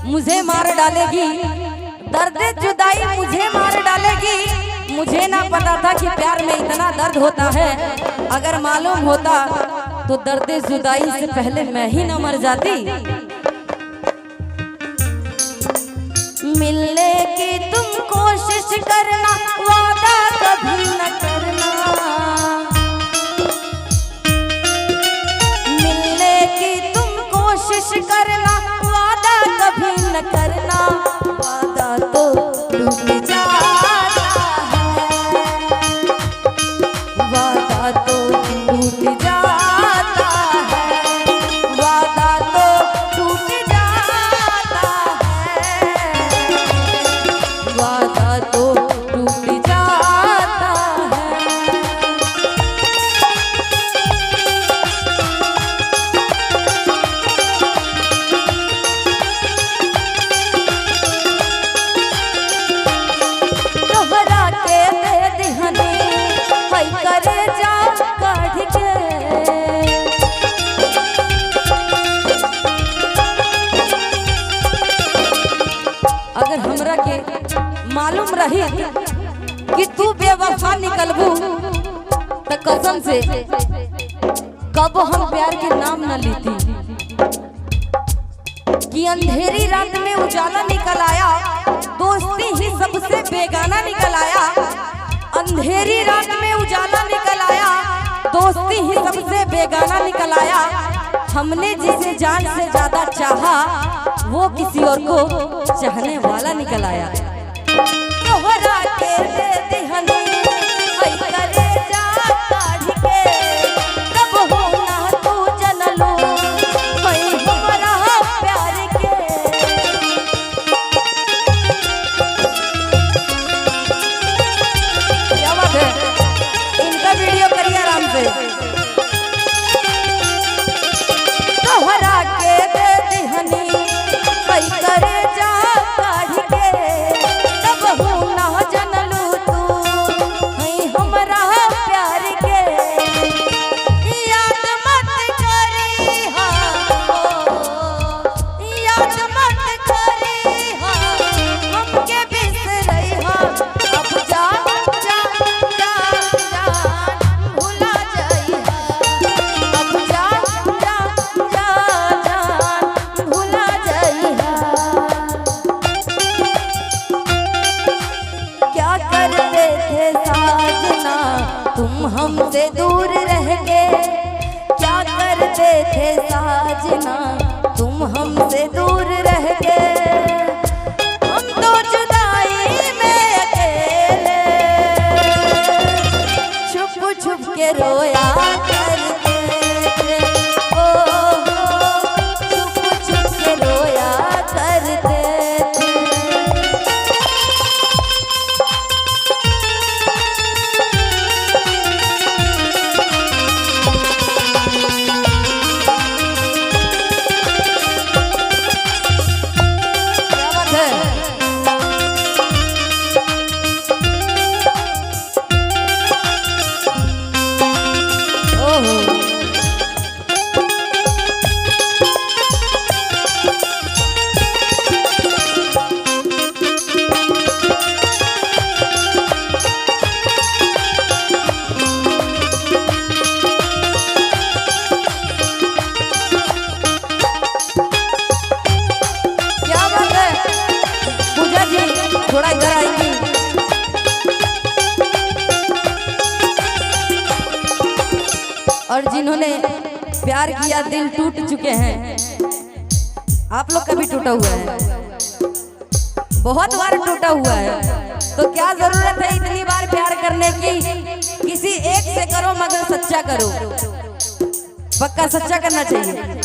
मुझे मार डालेगी, दर्द जुदाई मुझे मार डालेगी। मुझे ना पता था कि प्यार में इतना दर्द होता है। अगर मालूम होता तो दर्द जुदाई से पहले मैं ही ना मर जाती। मिलने की तुम कोशिश करना, वादा कभी न करना। मिलने की तुम कोशिश करना, वादा कभी न करना। वादा तो टूट जाता है, वादा तो टूट जाता है, वादा तो टूट जाता है, वादा तो टूट जाता है। तोहरा के दे दिहनी हई करे जा काढ़ के। अगर हमरा के मालूम रही कि तू बेवफा निकलबू तो कसम से कब हम प्यार के नाम न लेती। कि अंधेरी रात में उजाला निकल आया, दोस्ती ही सबसे बेगाना निकल आया। अंधेरी रात में उजाला निकल आया, दोस्ती ही सबसे बेगाना निकल आया। हमने जिसे जान से ज्यादा चाहा, वो किसी और को चाहने वाला निकल आया। तोहरा के दे दिहनी हई करे जा काढ़ के। कब हो ना तू जनलू हई हमरा प्यार के। क्या बात है, इनका वीडियो करिए आराम से। तोहरा के दे दिहनी हई करे जा काढ़ के। कब हो ना जनलू हमसे दूर रह के क्या करते थे साजना, तुम हमसे दूर रह के। हम तो जुदाई में अकेले छुप छुप के रोया करते थे। ओ छुप छुप के रोया करते थे। थोड़ा इधर आएंगी। और जिन्होंने प्यार किया दिल टूट चुके हैं, आप लोग का भी टूटा हुआ है, बहुत बार टूटा हुआ है, तो क्या जरूरत है इतनी बार प्यार करने की। किसी एक से करो मगर सच्चा करो, पक्का सच्चा करना चाहिए।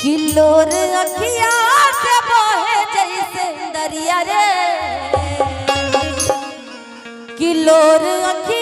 किलोर अखिया से बहे जैसे दरिया रे, किलोर अखिया